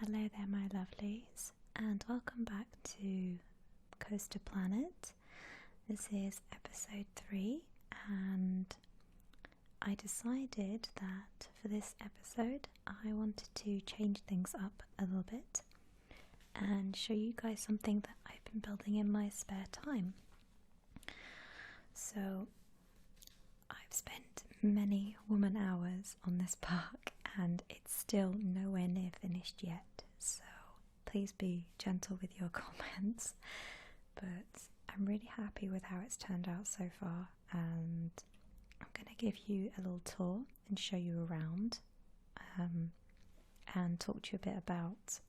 Hello there, my lovelies, and welcome back to Coaster Planet. This is episode 3, and I decided that for this episode I wanted to change things up a little bit and show you guys something that I've been building in my spare time. So I've spent many woman hours on this park and it's still nowhere near finished yet, so please be gentle with your comments, but I'm really happy with how it's turned out so far, and I'm going to give you a little tour and show you around and talk to you a bit about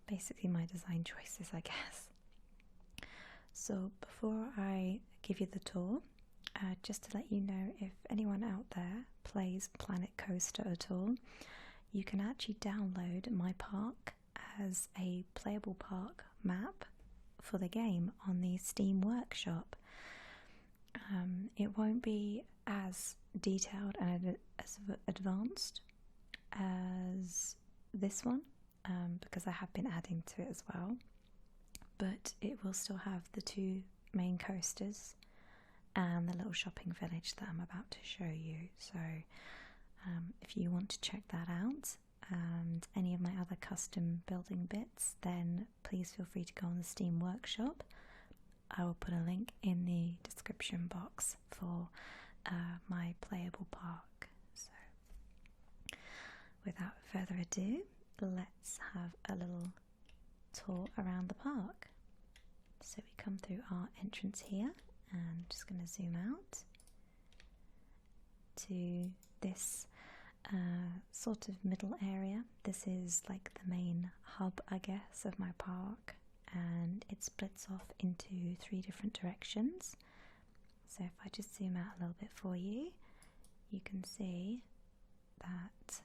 basically my design choices, I guess. So before I give you the tour, just to let you know, if anyone out there plays Planet Coaster at all, you can actually download my park as a playable park map for the game on the Steam Workshop. It won't be as detailed and as advanced as this one, because I have been adding to it as well, but it will still have the two main coasters and the little shopping village that I'm about to show you. So if you want to check that out and any of my other custom building bits, then please feel free to go on the Steam Workshop. I will put a link in the description box for my playable park. So without further ado, let's have a little tour around the park. So we come through our entrance here, and I'm just going to zoom out to this sort of middle area. This is like the main hub, I guess, of my park, and it splits off into 3 different directions. So if I just zoom out a little bit for you, you can see that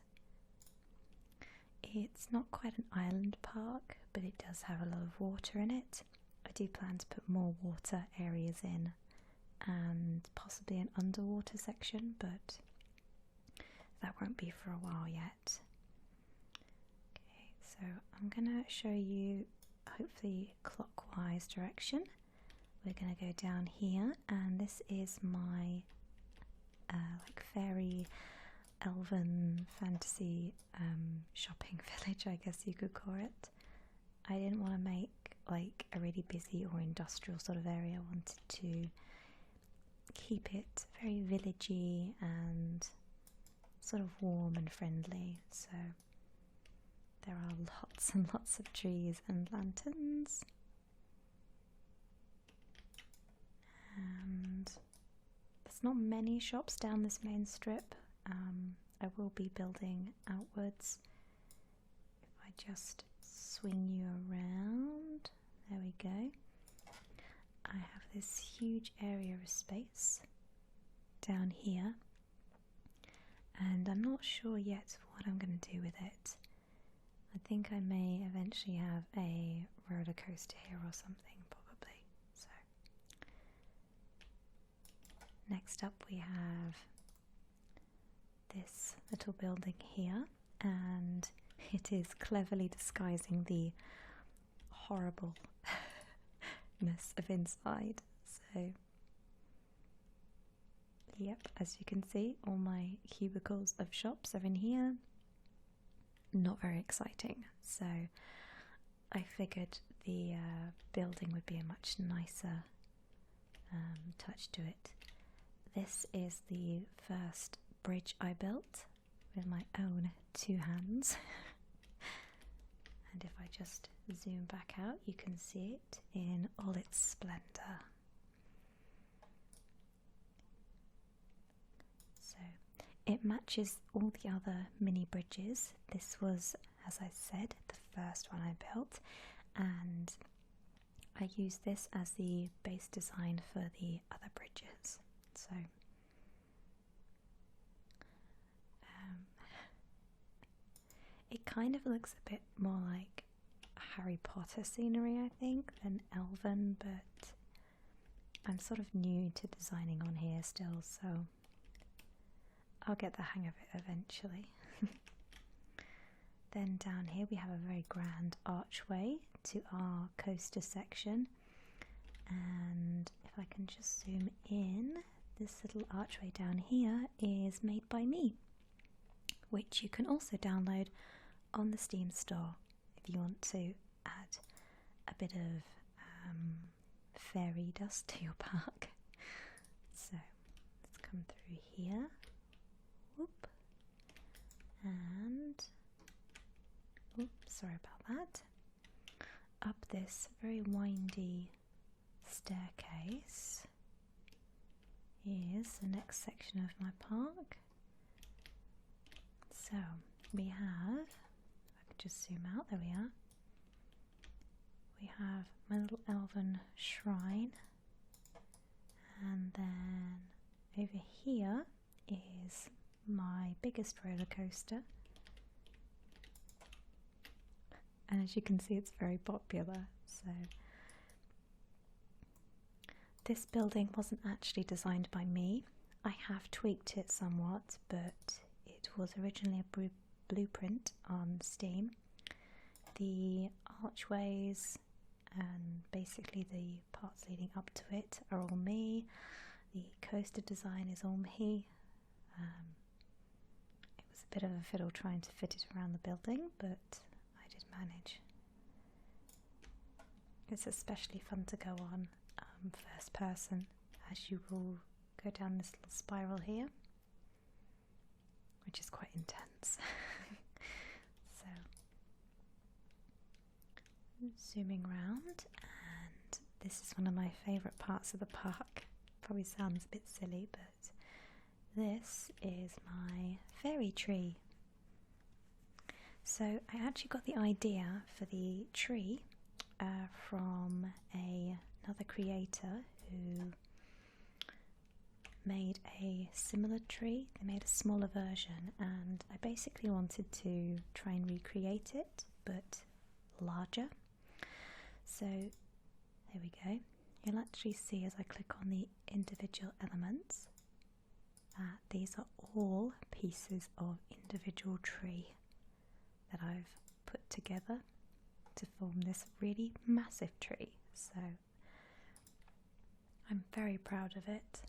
it's not quite an island park, but it does have a lot of water in it. I do plan to put more water areas in and possibly an underwater section, but that won't be for a while yet. Okay, so I'm going to show you hopefully clockwise direction. We're going to go down here, and this is my like fairy elven fantasy shopping village, I guess you could call it. I didn't want to make like a really busy or industrial sort of area. I wanted to keep it very villagey and sort of warm and friendly. So there are lots and lots of trees and lanterns, and there's not many shops down this main strip. I will be building outwards. If I just swing you around, there we go. I have this huge area of space down here, and I'm not sure yet what I'm going to do with it. I think I may eventually have a roller coaster here or something, probably. So next up we have this little building here, and it is cleverly disguising the horribleness of inside. So yep, as you can see, all my cubicles of shops are in here. Not very exciting, so I figured the building would be a much nicer touch to it. This is the first bridge I built with my own 2 hands. And if I just zoom back out, you can see it in all its splendour. So it matches all the other mini bridges. This was, as I said, the first one I built, and I used this as the base design for the other bridges. So it kind of looks a bit more like Harry Potter scenery, I think, than elven, but I'm sort of new to designing on here still, so I'll get the hang of it eventually. Then down here we have a very grand archway to our coaster section, and if I can just zoom in, this little archway down here is made by me, which you can also download on the Steam store if you want to add a bit of fairy dust to your park. So let's come through here, whoop, and sorry about that, up this very windy staircase is the next section of my park. So we have, if I could just zoom out, there we are. We have my little elven shrine, and then over here is my biggest roller coaster, and as you can see it's very popular. So this building wasn't actually designed by me. I have tweaked it somewhat, but it was originally a blueprint on Steam. The archways and basically the parts leading up to it are all me. The coaster design is all me. It was a bit of a fiddle trying to fit it around the building, but I did manage. It's especially fun to go on first person, as you will go down this little spiral here, which is quite intense. So zooming round, and this is one of my favourite parts of the park. Probably sounds a bit silly, but this is my fairy tree. So I actually got the idea for the tree from another creator who made a similar tree. They made a smaller version, and I basically wanted to try and recreate it, but larger. So there we go. You'll actually see as I click on the individual elements that these are all pieces of individual tree that I've put together to form this really massive tree. So I'm very proud of it,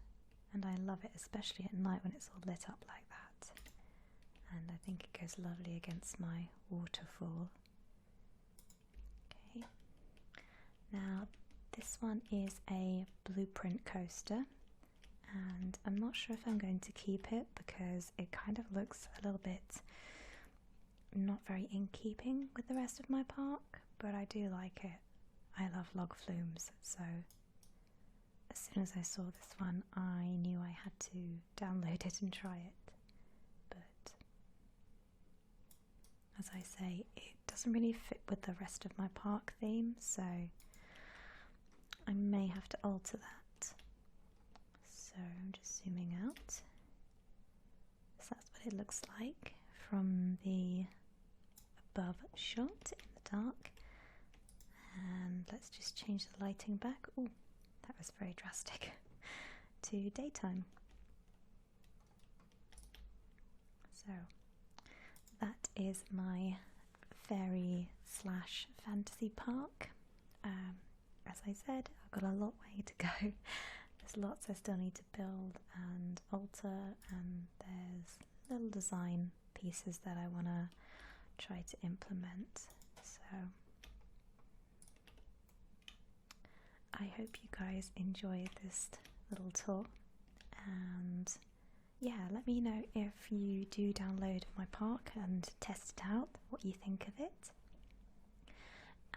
and I love it, especially at night when it's all lit up like that. And I think it goes lovely against my waterfall. Okay, now this one is a blueprint coaster, and I'm not sure if I'm going to keep it because it kind of looks a little bit not very in keeping with the rest of my park, but I do like it. I love log flumes, so as soon as I saw this one I knew I had to download it and try it. But as I say, it doesn't really fit with the rest of my park theme, so I may have to alter that. So I'm just zooming out. So that's what it looks like from the above shot in the dark. And let's just change the lighting back. Oh, that was very drastic. To daytime. So that is my fairy slash fantasy park. As I said, I've got a long way to go. There's lots I still need to build and alter, and there's little design pieces that I want to try to implement. So I hope you guys enjoyed this little tour, and yeah, let me know if you do download my park and test it out, what you think of it.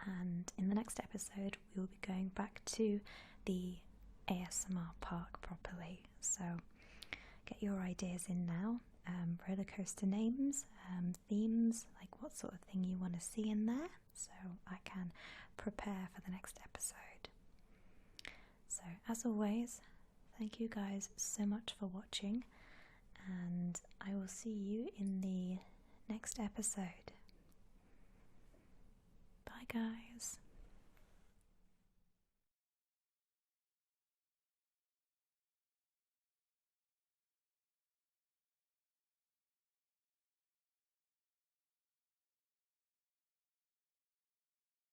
And in the next episode we will be going back to the ASMR park properly, so get your ideas in now. Roller coaster names, themes, like what sort of thing you want to see in there, so I can prepare for the next episode. So as always, thank you guys so much for watching, and I will see you in the next episode. Bye guys.